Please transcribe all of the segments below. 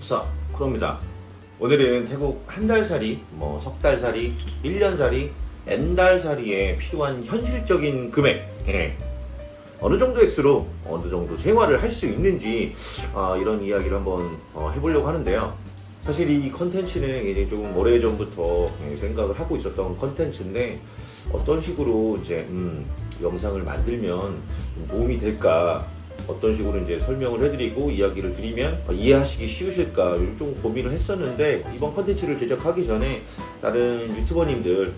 자, 그럽니다. 오늘은 태국 한 달살이, 석 달살이, 1년살이, N달살이에 필요한 현실적인 금액, 어느 정도 액수로 어느 정도 생활을 할 수 있는지 이런 이야기를 한번 해보려고 하는데요. 사실 이 컨텐츠는 이제 조금 오래전부터 생각을 하고 있었던 컨텐츠인데 어떤 식으로 이제 영상을 만들면 좀 도움이 될까, 어떤 식으로 이제 설명을 해드리고 이야기를 드리면 이해하시기 쉬우실까 좀 고민을 했었는데, 이번 컨텐츠를 제작하기 전에 다른 유튜버님들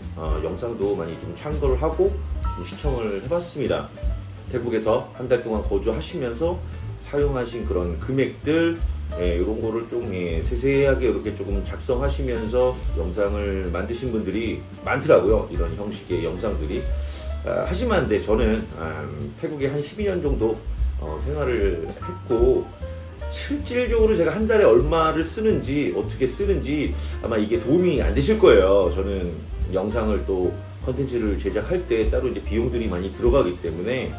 영상도 많이 좀 참고를 하고 좀 시청을 해봤습니다. 태국에서 한 달 동안 거주하시면서 사용하신 그런 금액들, 이런 거를 좀 세세하게 이렇게 조금 작성하시면서 영상을 만드신 분들이 많더라고요. 이런 형식의 영상들이. 하지만 근데 저는 태국에 한 12년 정도 생활을 했고, 실질적으로 제가 한 달에 얼마를 쓰는지, 어떻게 쓰는지 아마 이게 도움이 안 되실 거예요. 저는 영상을 또 컨텐츠를 제작할 때 따로 이제 비용들이 많이 들어가기 때문에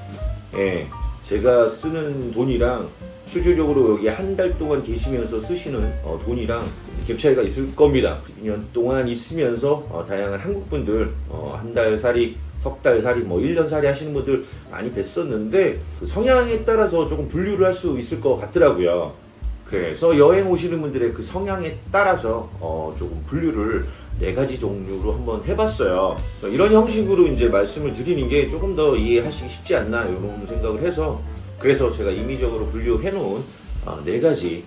제가 쓰는 돈이랑 실질적으로 여기 한 달 동안 계시면서 쓰시는 돈이랑 갭 차이가 있을 겁니다. 2년 동안 있으면서 다양한 한국 분들 한 달 살이, 석 달 살이, 1년 살이 하시는 분들 많이 뵀었는데 그 성향에 따라서 조금 분류를 할 수 있을 것 같더라고요. 그래서 여행 오시는 분들의 그 성향에 따라서 조금 분류를 4가지 종류로 한번 해봤어요. 이런 형식으로 이제 말씀을 드리는 게 조금 더 이해하시기 쉽지 않나 이런 생각을 해서, 그래서 제가 임의적으로 분류해 놓은 4가지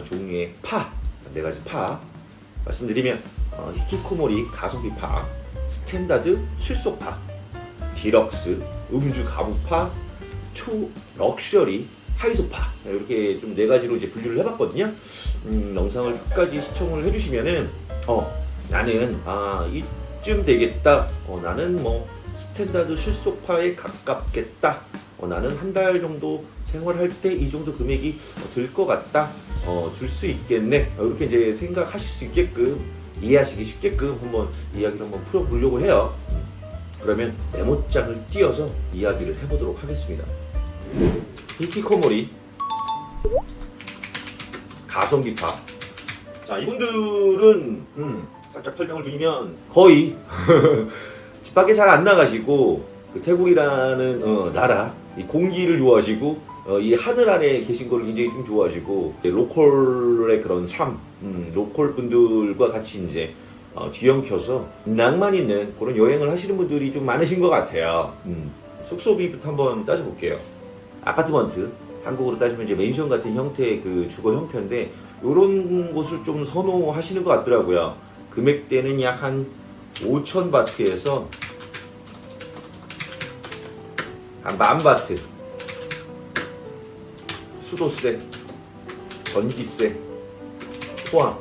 종류의 파, 4가지 파 말씀드리면 히키코모리 가성비파, 스탠다드 실속파, 디럭스 음주 가부파, 초 럭셔리 하이소파, 이렇게 좀 4가지로 이제 분류를 해봤거든요. 영상을 끝까지 시청을 해주시면은 나는 이쯤 되겠다, 나는 스탠다드 실속파에 가깝겠다, 나는 한 달 정도 생활할 때 이 정도 금액이 들 것 같다, 들 수 있겠네, 이렇게 이제 생각하실 수 있게끔, 이해하시기 쉽게끔 한번 이야기를 한번 풀어보려고 해요. 그러면 메모장을 띄어서 이야기를 해보도록 하겠습니다. 히키코모리 가성비파. 자, 이분들은 살짝 설명을 드리면 거의 집 밖에 잘 안 나가시고, 그 태국이라는 나라, 이 공기를 좋아하시고, 이 하늘 아래 계신 걸 굉장히 좀 좋아하시고, 로컬의 그런 삶, 로컬 분들과 같이 이제 뒤엉켜서 낭만 있는 그런 여행을 하시는 분들이 좀 많으신 것 같아요. 숙소비부터 한번 따져볼게요. 아파트먼트, 한국으로 따지면 이제 맨션 같은 형태의 그 주거 형태인데, 이런 곳을 좀 선호하시는 것 같더라고요. 금액대는 약 한 5,000바트에서 한 10,000바트. 수도세, 전기세 포함.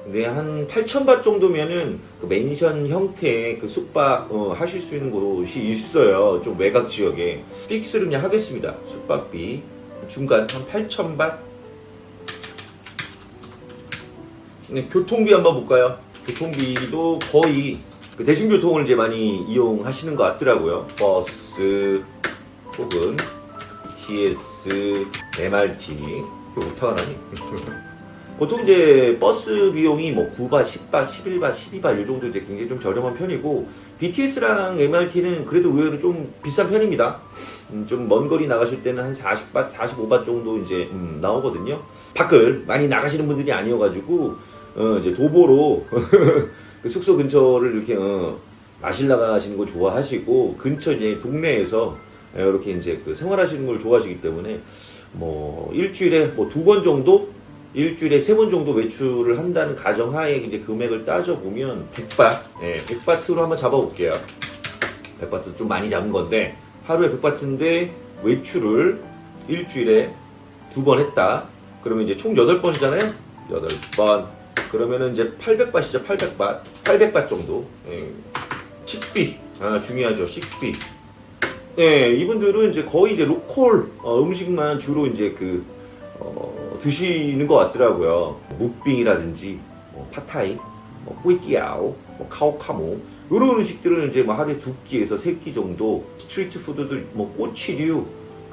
근데 한 8,000바 정도면은 그 맨션 형태의 그 숙박 하실 수 있는 곳이 있어요. 좀 외곽 지역에. 픽스를 그냥 하겠습니다. 숙박비 중간 한 8,000바. 네, 교통비 한번 볼까요? 교통비도 거의 그 대중교통을 이제 많이 이용하시는 것 같더라고요. 버스 혹은 BTS, MRT. 이게 오타가 나니? 보통 이제 버스 비용이 9바, 10바, 11바, 12바 이 정도 이제 굉장히 좀 저렴한 편이고, BTS랑 MRT는 그래도 의외로 좀 비싼 편입니다. 좀 먼 거리 나가실 때는 한 40바, 45바 정도 이제 나오거든요. 밖을 많이 나가시는 분들이 아니어가지고 이제 도보로 그 숙소 근처를 이렇게 마실 나가시는 거 좋아하시고, 근처 이제 동네에서 이렇게 이제 그 생활하시는 걸 좋아하시기 때문에 일주일에 2번 정도, 일주일에 3번 정도 외출을 한다는 가정하에 이제 금액을 따져보면 100바, 100바트로 한번 잡아볼게요. 100바트 좀 많이 잡은 건데, 하루에 100바트인데 외출을 일주일에 2번 했다. 그러면 이제 총 8번이잖아요? 8번. 그러면은 이제 800바트이죠, 800바. 800바 정도. 식비. 중요하죠, 식비. 이분들은 이제 거의 이제 로컬 음식만 주로 이제 드시는 것 같더라고요. 무빙이라든지, 팟타이, 꾸이끼아오, 카오카모, 이런 음식들은 이제 하루에 2끼에서 3끼 정도, 스트리트 푸드들, 꼬치류,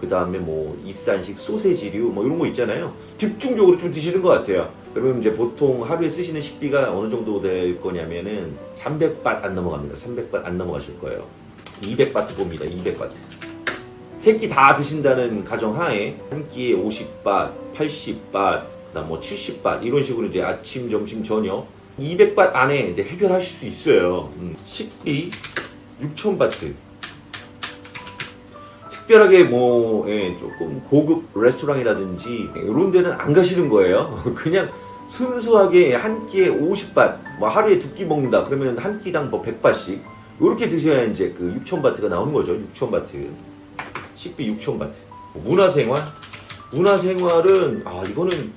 그 다음에 뭐 이산식 소세지류 뭐 이런 거 있잖아요. 집중적으로 좀 드시는 것 같아요. 그러면 이제 보통 하루에 쓰시는 식비가 어느 정도 될 거냐면은 300밭 안 넘어갑니다. 300밭 안 넘어가실 거예요. 200바트 봅니다. 200바트. 세 끼 다 드신다는 가정하에 한 끼에 50밭, 80밭, 그다음 뭐 70밭 이런 식으로 이제 아침, 점심, 저녁 200밭 안에 이제 해결하실 수 있어요. 식비 6,000바트. 특별하게 뭐 조금 고급 레스토랑이라든지 이런 데는 안 가시는 거예요. 그냥 순수하게 한 끼에 50밭, 뭐 하루에 2끼 먹는다 그러면 한 끼당 뭐 100밭씩 이렇게 드셔야 이제 그 6,000바트가 나오는 거죠. 6,000바트. 식비 6,000바트. 문화생활? 문화생활은 이거는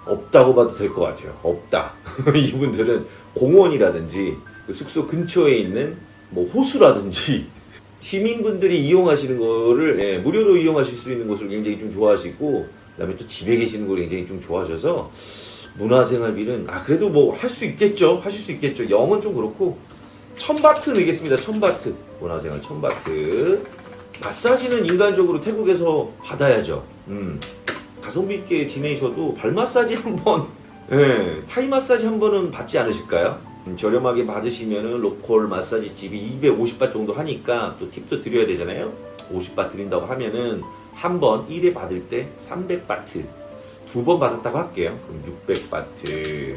없다고 봐도 될 것 같아요. 없다. 이분들은 공원이라든지 그 숙소 근처에 있는 뭐 호수라든지 시민분들이 이용하시는 거를 무료로 이용하실 수 있는 곳을 굉장히 좀 좋아하시고 그다음에 또 집에 계시는 걸 굉장히 좀 좋아하셔서 문화생활비는 그래도 뭐 할 수 있겠죠. 하실 수 있겠죠. 영은 좀 그렇고 1,000바트 내겠습니다. 1,000바트. 문화생활 1,000바트. 마사지는 인간적으로 태국에서 받아야죠. 가성비 있게 지내셔도 발 마사지 한번, 타이 마사지 한 번은 받지 않으실까요? 저렴하게 받으시면은 로컬 마사지 집이 250바 정도 하니까 또 팁도 드려야 되잖아요. 50바 드린다고 하면은 한 번 1회 받을 때 300바트, 2번 받았다고 할게요. 그럼 600바트.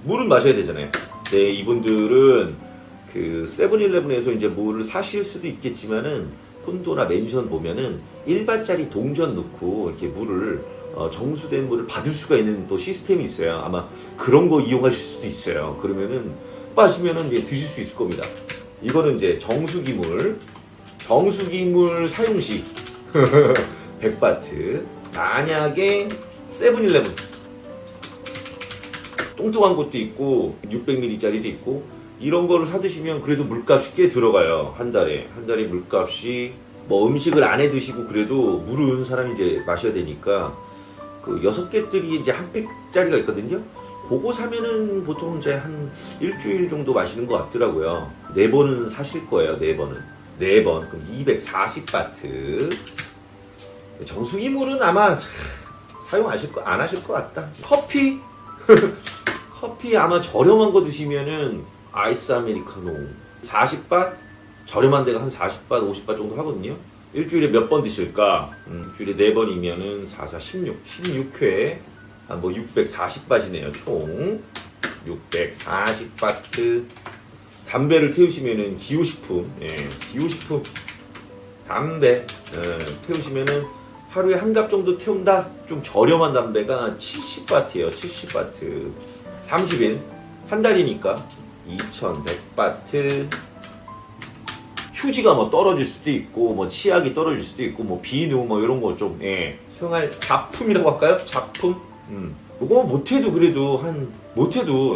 물은 마셔야 되잖아요. 네, 이분들은 그 세븐일레븐에서 이제 물을 사실 수도 있겠지만은 콘도나 맨션 보면은 1바짜리 동전 넣고 이렇게 물을 정수된 물을 받을 수가 있는 또 시스템이 있어요. 아마 그런 거 이용하실 수도 있어요. 그러면은 빠시면은 이제 드실 수 있을 겁니다. 이거는 이제 정수기물 사용 시 100바트. 만약에 세븐일레븐 뚱뚱한 것도 있고 600ml짜리도 있고 이런 거를 사드시면 그래도 물값이 꽤 들어가요. 한 달에 물값이 뭐 음식을 안 해 드시고 그래도 물은 사람이 이제 마셔야 되니까 그 6개들이 이제 한 팩짜리가 있거든요. 그거 사면은 보통 이제 한 일주일 정도 마시는 것 같더라고요. 4번은 사실 거예요. 4번은 4번. 그럼 240바트. 정수기 물은 아마 사용 안 하실 것 같다. 커피 커피 아마 저렴한 거 드시면은 아이스 아메리카노 40밭? 저렴한 데가 한 40밭, 50밭 정도 하거든요. 일주일에 몇 번 드실까? 일주일에 4번이면은 4, 4, 16회 한 뭐 640밭이네요. 총 640바트. 담배를 태우시면은 기호식품, 기호식품 담배 태우시면은 하루에 한 갑 정도 태운다? 좀 저렴한 담배가 70바트예요. 70바트. 30일 한 달이니까 2100바트. 휴지가 뭐 떨어질 수도 있고 뭐 치약이 떨어질 수도 있고 뭐 비누 뭐 이런 거 좀 사용할 작품이라고 할까요? 작품? 이거 못해도 그래도 못해도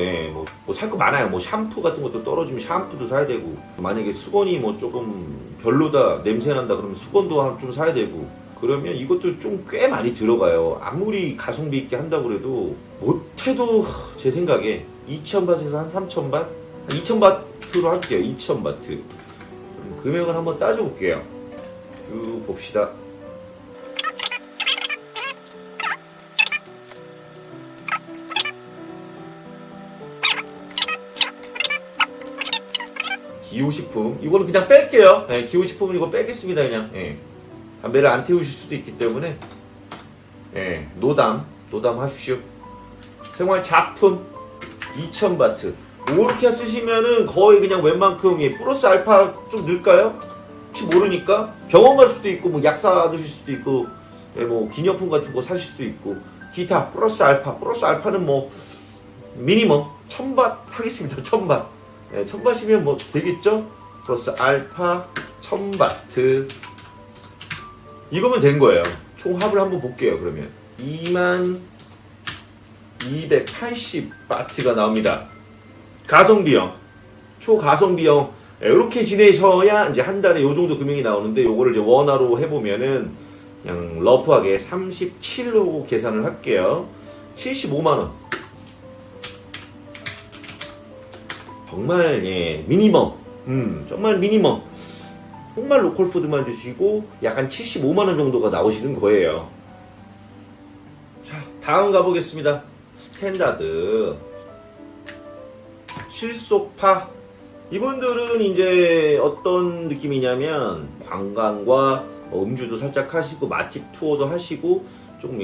뭐 살 거 많아요. 뭐 샴푸 같은 것도 떨어지면 샴푸도 사야 되고 만약에 수건이 뭐 조금 별로다 냄새 난다 그러면 수건도 좀 사야 되고 그러면 이것도 좀 꽤 많이 들어가요. 아무리 가성비 있게 한다고 그래도 못해도 제 생각에 2,000바트에서 한 3,000바? 2,000바트로 할게요. 2,000바트. 금액을 한번 따져볼게요. 쭉 봅시다. 기호식품 이거는 그냥 뺄게요. 기호식품은 이거 빼겠습니다. 그냥 담배를 안 태우실 수도 있기 때문에 노담 하십시오. 생활 작품 2,000바트. 이렇게 쓰시면은 거의 그냥 웬만큼 플러스 알파 좀 넣을까요? 혹시 모르니까 병원 갈 수도 있고 뭐 약 사드실 수도 있고 뭐 기념품 같은 거 사실 수도 있고 기타 플러스 알파는 뭐 미니멈 1,000바 하겠습니다. 1,000바 1,000바시면 뭐 되겠죠? 플러스 알파 1,000바트 이거면 된 거예요. 총 합을 한번 볼게요. 그러면 2280바트가 나옵니다. 가성비형, 초가성비형 이렇게 지내셔야 이제 한 달에 요 정도 금액이 나오는데 요거를 이제 원화로 해보면은 그냥 러프하게 37로 계산을 할게요. 75만 원. 정말 미니멈. 정말 미니멈. 정말 로컬 푸드만 드시고 약 한 75만원 정도가 나오시는 거예요. 자, 다음 가보겠습니다. 스탠다드 실속파. 이분들은 이제 어떤 느낌이냐면 관광과 음주도 살짝 하시고 맛집 투어도 하시고 좀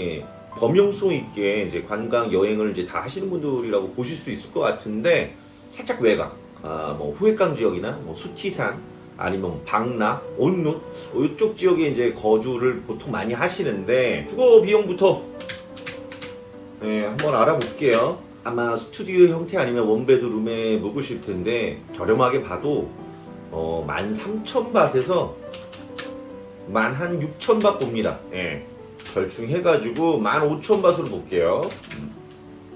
범용성 있게 이제 관광 여행을 이제 다 하시는 분들이라고 보실 수 있을 것 같은데, 살짝 외곽, 뭐 후획강 지역이나 뭐 수티산 아니면 방나, 온누 이쪽 지역에 이제 거주를 보통 많이 하시는데, 주거 비용부터 한번 알아볼게요. 아마 스튜디오 형태 아니면 원베드룸에 묵으실 텐데 저렴하게 봐도 13,000바트에서 16,000바 봅니다. 절충해가지고 15,000바트로 볼게요.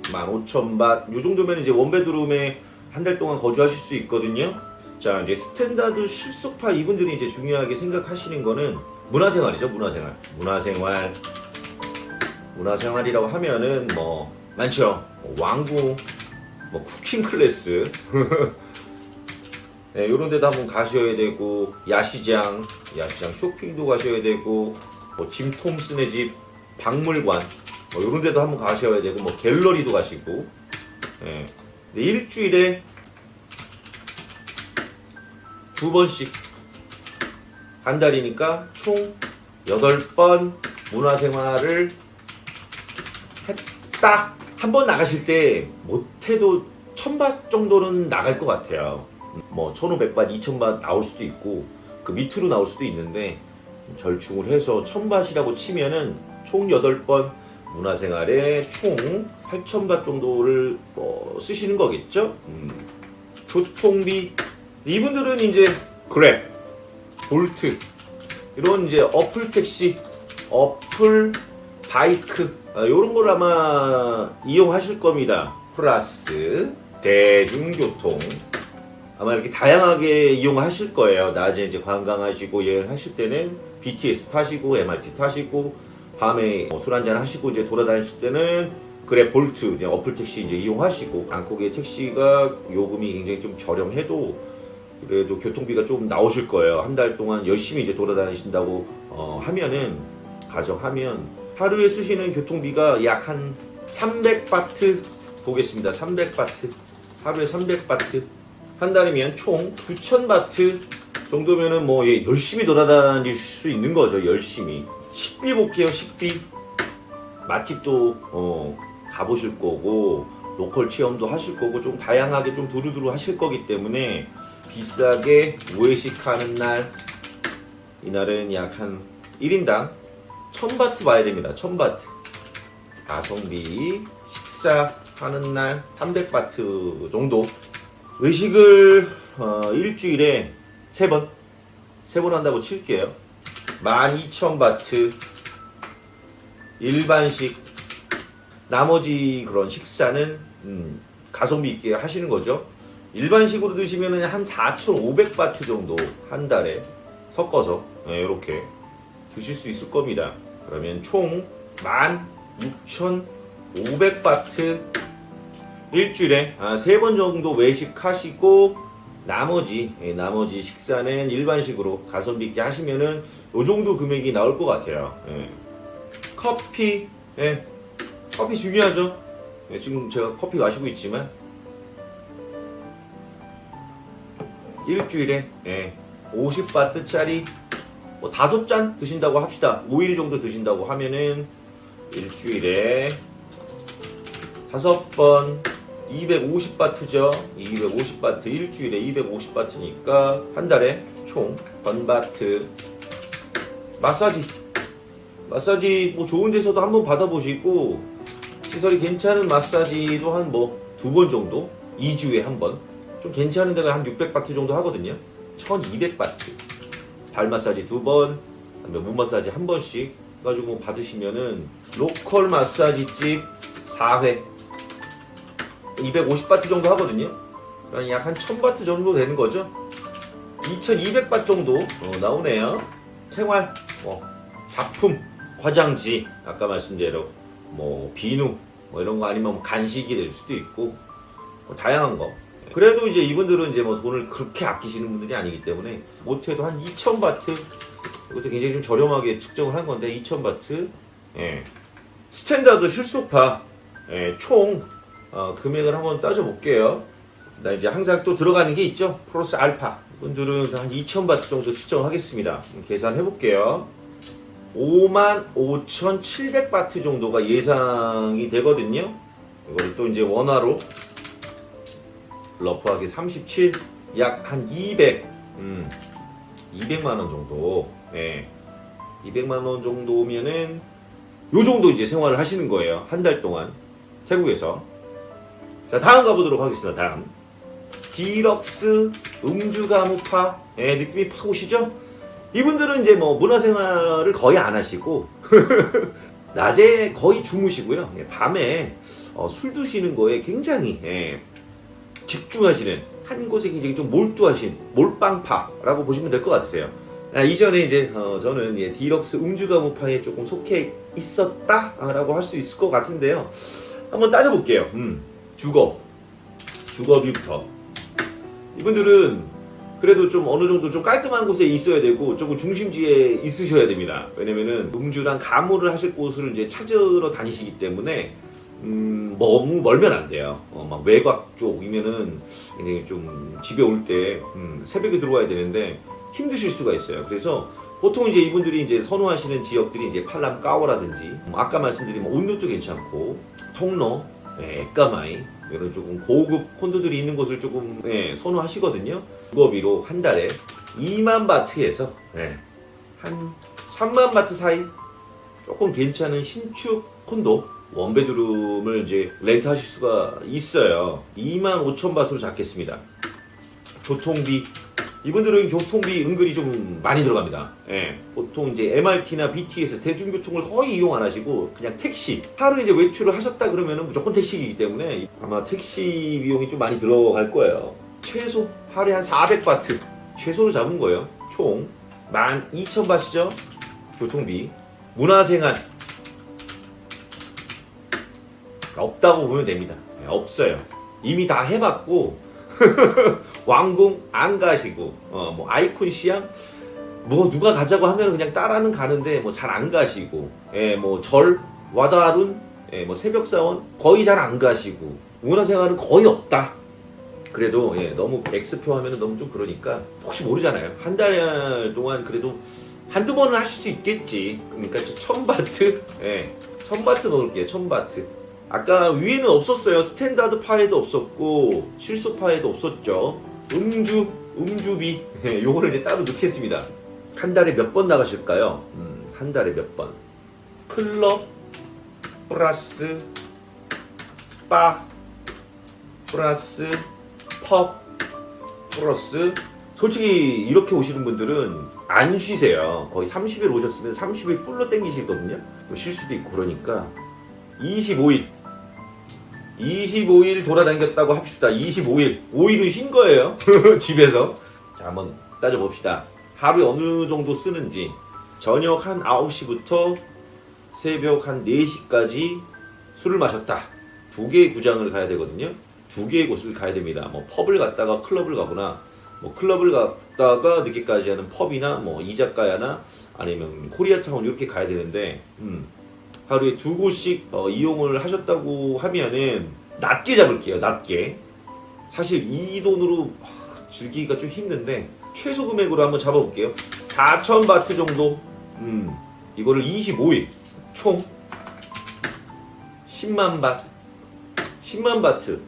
15,000바 요 정도면 이제 원베드룸에 한 달 동안 거주하실 수 있거든요. 자, 이제 스탠다드 실속파 이분들이 이제 중요하게 생각하시는 거는 문화생활이죠. 문화생활이라고 하면은 뭐 많죠. 왕궁, 뭐 쿠킹 클래스, 네, 요런 데도 한번 가셔야 되고, 야시장 쇼핑도 가셔야 되고, 뭐 짐 톰슨의 집, 박물관, 뭐 요런 데도 한번 가셔야 되고, 뭐 갤러리도 가시고, 네. 일주일에 2번씩, 한 달이니까 총 8번 문화생활을 했다. 한 번 나가실 때 못해도 1,000바 정도는 나갈 것 같아요. 뭐 1,500바, 2,000바 나올 수도 있고 그 밑으로 나올 수도 있는데, 절충을 해서 1,000바시라고 치면은 총 8번 문화생활에 총 8,000바 정도를 쓰시는 거겠죠. 교통비, 이분들은 이제 그랩, 볼트 이런 이제 어플 택시, 어플 바이크 요런 걸 아마 이용하실 겁니다. 플러스 대중교통 아마 이렇게 다양하게 이용하실 거예요. 낮에 이제 관광하시고 여행하실 때는 BTS 타시고 MRT 타시고, 밤에 술 한잔 하시고 이제 돌아다니실 때는 그랩, 볼트 어플 택시 이제 이용하시고, 방콕의 택시가 요금이 굉장히 좀 저렴해도 그래도 교통비가 좀 나오실 거예요. 한 달 동안 열심히 이제 돌아다니신다고 하면은, 가정하면 하루에 쓰시는 교통비가 약 한 300바트 보겠습니다. 300바트. 하루에 300바트. 한 달이면 총 9,000바트 정도면은 뭐 열심히 돌아다닐 수 있는 거죠. 열심히. 식비 볼게요. 식비. 맛집도 가보실 거고, 로컬 체험도 하실 거고, 좀 다양하게 좀 두루두루 하실 거기 때문에 비싸게 외식하는 날, 이날은 약 한 1인당 1,000바트 봐야 됩니다. 1,000바트. 가성비, 식사하는 날 300바트 정도. 외식을 일주일에 3번 한다고 칠게요. 12,000바트. 일반식. 나머지 그런 식사는 가성비 있게 하시는 거죠. 일반식으로 드시면 한 4,500바트 정도 한 달에 섞어서 이렇게 드실 수 있을 겁니다. 그러면 총 16,500바트 일주일에 3번 정도 외식하시고, 나머지 식사는 일반식으로 가성비 있게 하시면은 요 정도 금액이 나올 것 같아요. 커피, 커피 중요하죠. 지금 제가 커피 마시고 있지만 일주일에 50바트짜리 뭐 5잔 드신다고 합시다. 5일 정도 드신다고 하면은 일주일에 5번 250바트죠. 250바트. 일주일에 250바트니까 한 달에 총 1,000바트. 마사지 뭐 좋은 데서도 한번 받아보시고, 시설이 괜찮은 마사지도 한 뭐 2번 정도, 2주에 한 번, 좀 괜찮은 데가 한 600바트 정도 하거든요. 1,200바트. 발 마사지 2번, 그다음에 몸 마사지 1번씩 가지고 받으시면은 로컬 마사지집 4회 250바트 정도 하거든요. 그러니까 약 한 1,000바트 정도 되는 거죠. 2,200바트 정도 나오네요. 생활, 작품, 화장지, 아까 말씀대로 뭐 비누, 뭐 이런 거, 아니면 뭐 간식이 될 수도 있고, 뭐 다양한 거. 그래도 이제 이분들은 이제 뭐 돈을 그렇게 아끼시는 분들이 아니기 때문에 못해도 한 2000바트, 이것도 굉장히 좀 저렴하게 측정을 한 건데 2000바트, 예. 스탠다드 실소파, 예. 총 금액을 한번 따져볼게요. 나 이제 항상 또 들어가는 게 있죠. 플러스 알파. 이분들은 한 2000바트 정도 측정하겠습니다. 계산해 볼게요. 55,700바트 정도가 예상이 되거든요. 이걸 또 이제 원화로 러프하게 37, 약 한 200만 원 정도. 예. 200만 원 정도면은 요 정도 이제 생활을 하시는 거예요. 한 달 동안 태국에서. 자, 다음 가보도록 하겠습니다. 다음. 디럭스 음주 가무파. 예, 느낌이 팍 오시죠? 이분들은 이제 뭐 문화생활을 거의 안 하시고 낮에 거의 주무시고요. 예, 밤에 술 드시는 거에 굉장히 집중하시는, 한 곳에 굉장히 좀 몰두하신 몰빵파라고 보시면 될 것 같으세요. 이전에 이제 저는 디럭스 음주 가무파에 조금 속해 있었다라고 할 수 있을 것 같은데요. 한번 따져볼게요. 주거비부터. 이분들은 그래도 좀 어느 정도 좀 깔끔한 곳에 있어야 되고 조금 중심지에 있으셔야 됩니다. 왜냐면은 음주랑 가무를 하실 곳을 이제 찾으러 다니시기 때문에 너무 멀면 안 돼요. 막 외곽 쪽이면은 굉장히 좀 집에 올 때 새벽에 들어와야 되는데 힘드실 수가 있어요. 그래서 보통 이제 이분들이 이제 선호하시는 지역들이 이제 팔람까오라든지 아까 말씀드린 온누도 괜찮고 통로, 에까마이 이런 조금 고급 콘도들이 있는 곳을 조금 선호하시거든요. 주거비로 한 달에 2만 바트에서 한 3만 바트 사이 조금 괜찮은 신축 콘도 원베드룸을 이제 렌트하실 수가 있어요. 25,000바트로 잡겠습니다. 교통비, 이분들은 교통비 은근히 좀 많이 들어갑니다. 보통 이제 MRT나 BTS 대중교통을 거의 이용 안 하시고 그냥 택시, 하루 이제 외출을 하셨다 그러면은 무조건 택시이기 때문에 아마 택시 비용이 좀 많이 들어갈 거예요. 최소 하루에 한 400바트 최소로 잡은 거예요. 총 12,000바트죠. 교통비. 문화생활 없다고 보면 됩니다. 없어요. 이미 다 해봤고 왕궁 안 가시고 뭐 아이콘 시암 뭐 누가 가자고 하면 그냥 따라는 가는데 뭐 잘 안 가시고, 뭐 절 와다룬, 뭐 새벽 사원 거의 잘 안 가시고 문화생활은 거의 없다. 그래도 너무 X표 하면은 너무 좀 그러니까 혹시 모르잖아요. 한 달 동안 그래도 한두 번은 하실 수 있겠지. 그러니까 1000바트, 1000바트 넣을게요. 1000바트. 아까 위에는 없었어요. 스탠다드 파에도 없었고 실소 파에도 없었죠. 음주비 요거를 이제 따로 넣겠습니다. 한 달에 몇 번 나가실까요? 한 달에 몇 번? 클럽 플러스 바 플러스 펍 플러스, 솔직히 이렇게 오시는 분들은 안 쉬세요. 거의 30일 오셨으면 30일 풀로 땡기시거든요. 또 쉴 수도 있고 그러니까 25일 돌아다녔다고 합시다. 25일 5일은 쉰 거예요. 집에서. 자, 한번 따져봅시다. 하루에 어느 정도 쓰는지. 저녁 한 9시부터 새벽 한 4시까지 술을 마셨다. 2개의 구장을 가야 되거든요. 2개의 곳을 가야 됩니다. 뭐 펍을 갔다가 클럽을 가거나, 뭐 클럽을 갔다가 늦게까지 하는 펍이나 뭐 이자카야나 아니면 코리아타운 이렇게 가야 되는데, 하루에 2곳씩 이용을 하셨다고 하면은 낮게 잡을게요. 낮게. 사실 이 돈으로 즐기기가 좀 힘든데 최소 금액으로 한번 잡아볼게요. 4,000바트 정도. 이거를 25일 총 10만 바트. 10만 바트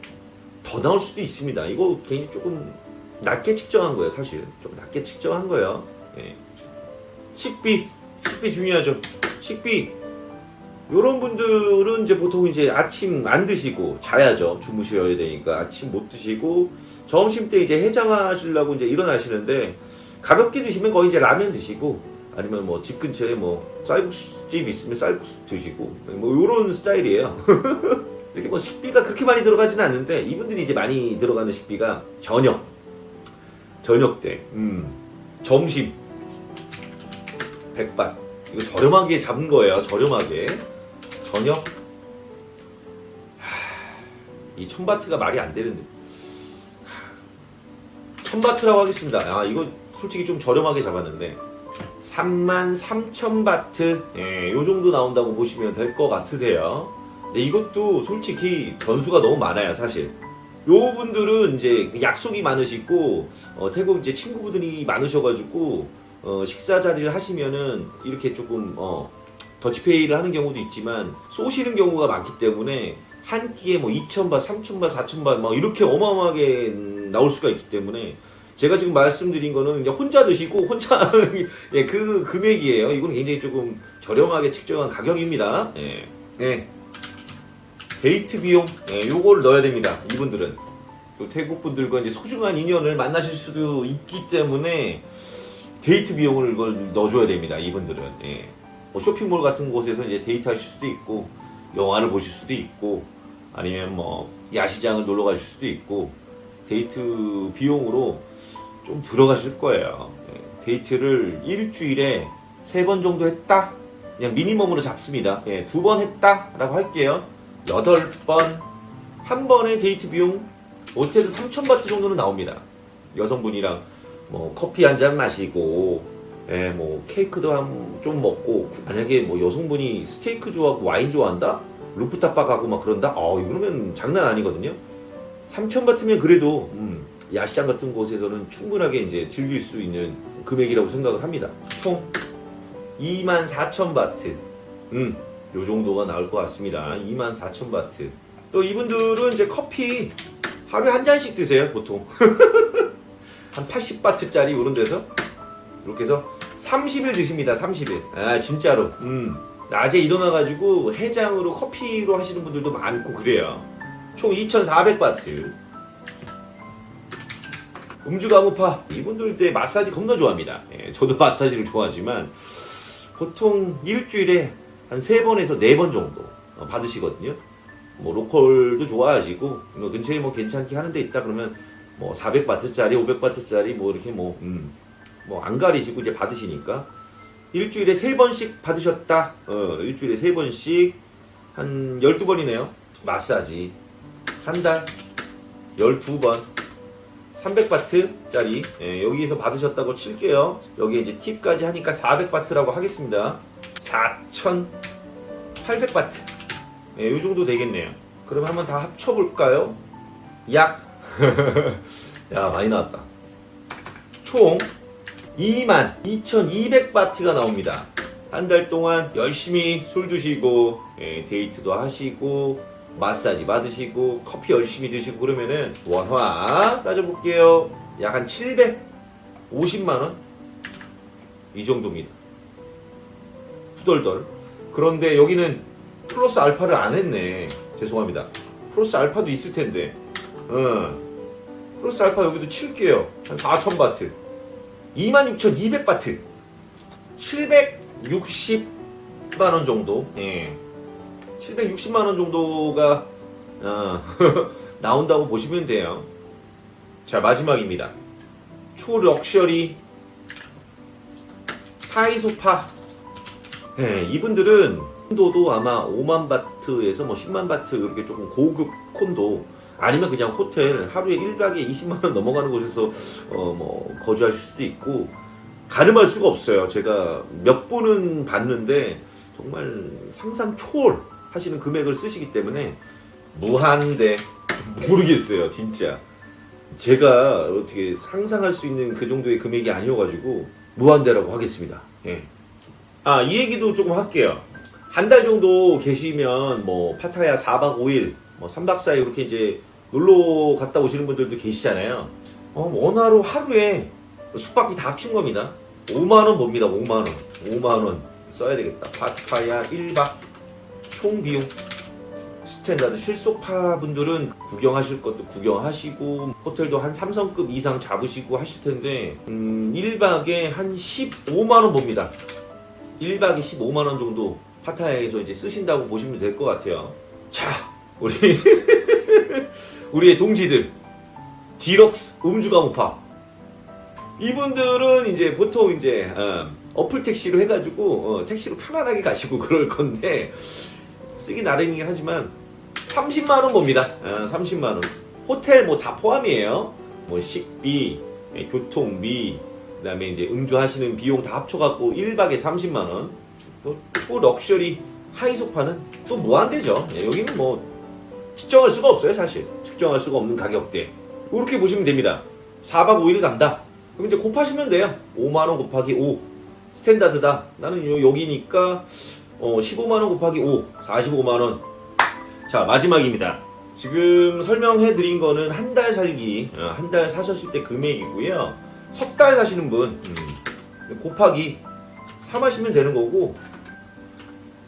더 나올 수도 있습니다. 이거 괜히 조금 낮게 측정한 거예요. 사실 좀 낮게 측정한 거예요. 식비 중요하죠. 식비. 요런 분들은 이제 보통 이제 아침 안 드시고 자야죠. 주무셔야 되니까 아침 못 드시고 점심 때 이제 해장하시려고 이제 일어나시는데 가볍게 드시면 거의 이제 라면 드시고 아니면 뭐 집 근처에 뭐 쌀국수집 있으면 쌀국수 드시고 뭐 요런 스타일이에요. 이렇게 뭐 식비가 그렇게 많이 들어가지는 않는데 이분들이 이제 많이 들어가는 식비가 저녁 때, 점심 100바. 이거 저렴하게 잡은 거예요. 저렴하게. 저녁 이 1000바트가 말이 안 되는데 1000바트라고 하겠습니다. 아, 이거 솔직히 좀 저렴하게 잡았는데 33,000바트, 예, 요 정도 나온다고 보시면 될 것 같으세요. 근데 이것도 솔직히 변수가 너무 많아요, 사실. 요 분들은 이제 약속이 많으시고, 태국 이제 친구분들이 많으셔가지고, 식사 자리를 하시면은 이렇게 조금, 더치페이를 하는 경우도 있지만, 쏘시는 경우가 많기 때문에, 한 끼에 뭐 2,000바, 3,000바, 4,000바, 막 이렇게 어마어마하게 나올 수가 있기 때문에, 제가 지금 말씀드린 거는 이제 혼자 드시고 혼자 예, 그 금액이에요. 이건 굉장히 조금 저렴하게 측정한 가격입니다. 예. 예. 데이트 비용, 예, 요걸 넣어야 됩니다. 이분들은 또 태국 분들과 이제 소중한 인연을 만나실 수도 있기 때문에 데이트 비용을 이걸 넣어줘야 됩니다. 이분들은 예. 뭐 쇼핑몰 같은 곳에서 이제 데이트하실 수도 있고 영화를 보실 수도 있고 아니면 뭐 야시장을 놀러 가실 수도 있고 데이트 비용으로 좀 들어가실 거예요. 데이트를 일주일에 3번 정도 했다? 그냥 미니멈으로 잡습니다. 2번 했다라고 할게요. 8번. 한 번에 데이트 비용 못해도 3,000바트 정도는 나옵니다. 여성분이랑 뭐 커피 한 잔 마시고, 뭐 케이크도 좀 먹고, 만약에 뭐 여성분이 스테이크 좋아하고 와인 좋아한다? 루프탑바 가고 막 그런다? 이러면 장난 아니거든요. 3,000바트면 그래도 야시장 같은 곳에서는 충분하게 이제 즐길 수 있는 금액이라고 생각을 합니다. 총 24,000바트. 요 정도가 나올 것 같습니다. 24,000바트. 또 이분들은 이제 커피 하루에 한 잔씩 드세요, 보통. 한 80바트짜리 이런 데서. 이렇게 해서 30일 드십니다, 30일. 아, 진짜로. 낮에 일어나가지고 해장으로 커피로 하시는 분들도 많고 그래요. 총 2,400바트. 음주가무파 이분들 때 마사지 겁나 좋아합니다. 예, 저도 마사지를 좋아하지만 보통 일주일에 한 3번에서 4번 정도 받으시거든요. 뭐 로컬도 좋아하시고 뭐 근처에 뭐 괜찮게 하는 데 있다 그러면 뭐 400바트짜리 500바트짜리 뭐 이렇게 뭐 안 가리시고 이제 받으시니까 일주일에 3번씩 받으셨다. 일주일에 3번씩 한 12번이네요. 마사지 한 달 12번 300바트짜리 여기서 받으셨다고 칠게요. 여기에 이제 팁까지 하니까 400바트라고 하겠습니다. 4,800바트. 요 정도 되겠네요. 그럼 한번 다 합쳐볼까요? 약 야, 많이 나왔다. 총 22,200바트가 나옵니다. 한 달 동안 열심히 술 드시고 데이트도 하시고 마사지 받으시고 커피 열심히 드시고 그러면은 원화 따져볼게요. 약 한 750만원? 이 정도입니다. 후덜덜. 그런데 여기는 플러스 알파를 안 했네. 죄송합니다. 플러스 알파도 있을 텐데. 플러스 알파 여기도 칠게요. 한 4,000바트. 26,200바트. 760만원 정도. 760만원 정도가 나온다고 보시면 돼요. 자, 마지막입니다. 초럭셔리 타이소파. 이분들은 콘도도 아마 5만 바트에서 뭐 10만 바트 이렇게 조금 고급 콘도 아니면 그냥 호텔 하루에 1박에 20만원 넘어가는 곳에서 뭐 거주하실 수도 있고 가늠할 수가 없어요. 제가 몇 분은 봤는데 정말 상상 초월 하시는 금액을 쓰시기 때문에 무한대 모르겠어요, 진짜. 제가 어떻게 상상할 수 있는 그 정도의 금액이 아니어가지고 무한대라고 하겠습니다. 이 얘기도 조금 할게요. 한 달 정도 계시면 뭐 파타야 4박 5일, 뭐 3박 4일 이렇게 이제 놀러 갔다 오시는 분들도 계시잖아요. 원화로 하루에 숙박비 다 합친 겁니다. 5만원 봅니다. 5만원 써야 되겠다. 파타야 1박 총 비용. 스탠다드 실속파 분들은 구경하실 것도 구경하시고 호텔도 한 3성급 이상 잡으시고 하실 텐데 1박에 한 15만원 봅니다. 1박에 15만원 정도 파타야에서 이제 쓰신다고 보시면 될 것 같아요. 자, 우리의 동지들 디럭스 음주가무파 이분들은 이제 보통 이제 어플 택시로 해가지고 택시로 편안하게 가시고 그럴 건데 쓰기 나름이긴 하지만 30만원 봅니다. 30만원 호텔 뭐 다 포함이에요. 뭐 식비 교통비, 그다음에 이제 음주하시는 비용 다 합쳐갖고 1박에 30만 원. 또 럭셔리 하이소파는 또 무한대죠. 여기는 뭐 측정할 수가 없어요, 사실. 측정할 수가 없는 가격대. 이렇게 보시면 됩니다. 4박 5일 간다. 그럼 이제 곱하시면 돼요. 5만 원 곱하기 5. 스탠다드다. 나는 여기니까 15만 원 곱하기 5. 45만 원. 자, 마지막입니다. 지금 설명해 드린 거는 한 달 살기, 한 달 사셨을 때 금액이고요. 석 달 사시는 분 곱하기 3 하시면 되는 거고,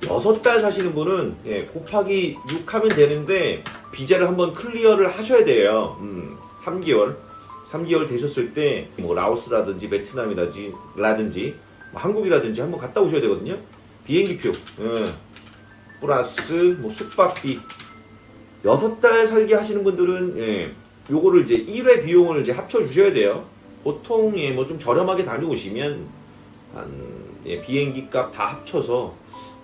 6달 사시는 분은 곱하기 6 하면 되는데 비자를 한번 클리어를 하셔야 돼요. 3개월 되셨을 때 뭐 라오스라든지 베트남이라든지 뭐 한국이라든지 한번 갔다 오셔야 되거든요. 비행기표 플러스 뭐 숙박비. 6달 살기 하시는 분들은 요거를 이제 1회 비용을 이제 합쳐 주셔야 돼요. 보통 뭐 좀 저렴하게 다녀오시면 한 비행기 값 다 합쳐서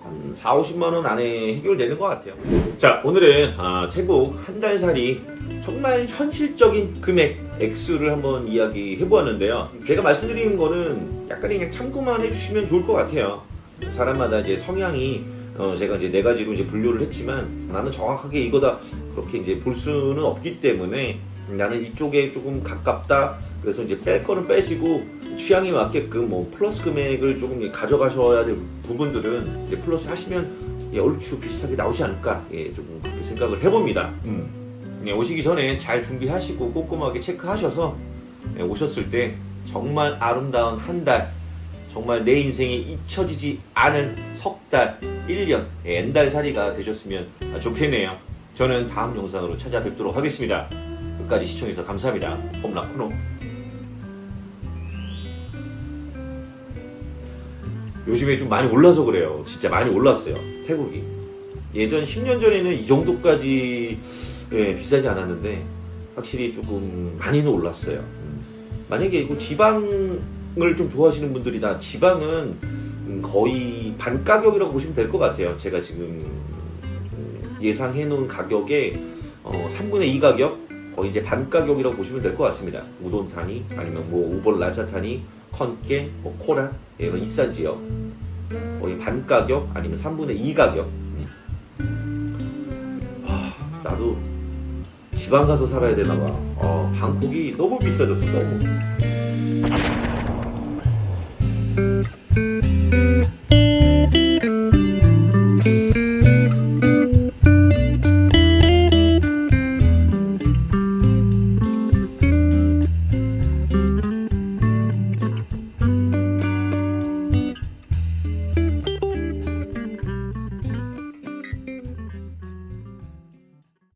한 4, 50만 원 안에 해결되는 것 같아요. 자, 오늘은 태국 한 달 살이 정말 현실적인 금액 액수를 한번 이야기해 보았는데요. 제가 말씀드리는 거는 약간 그냥 참고만 해주시면 좋을 것 같아요. 사람마다 이제 성향이 제가 이제 4가지로 이제 분류를 했지만 나는 정확하게 이거다 그렇게 이제 볼 수는 없기 때문에 나는 이쪽에 조금 가깝다. 그래서 이제 뺄 거는 빼시고 취향에 맞게끔 뭐 플러스 금액을 조금 가져가셔야 될 부분들은 이제 플러스 하시면 얼추 비슷하게 나오지 않을까 조금 그렇게 생각을 해봅니다. 오시기 전에 잘 준비하시고 꼼꼼하게 체크하셔서 오셨을 때 정말 아름다운 한 달, 정말 내 인생에 잊혀지지 않을 석 달, 1년, N달 살이가 되셨으면 좋겠네요. 저는 다음 영상으로 찾아뵙도록 하겠습니다. 끝까지 시청해주셔서 감사합니다. 홈라코노. 요즘에 좀 많이 올라서 그래요. 진짜 많이 올랐어요. 태국이. 예전 10년 전에는 이 정도까지 비싸지 않았는데 확실히 조금 많이는 올랐어요. 만약에 이거 지방을 좀 좋아하시는 분들이다. 지방은 거의 반 가격이라고 보시면 될 것 같아요. 제가 지금 예상해 놓은 가격에 3분의 2 가격, 거의 이제 반 가격이라고 보시면 될 것 같습니다. 우돈타니 아니면 뭐 우볼 라자타니, 컨케, 뭐 코라 이런 이싼 지역 거의 반 가격 아니면 3분의 2 가격. 나도 지방 가서 살아야 되나 봐. 방콕이 너무 비싸졌어, 너무.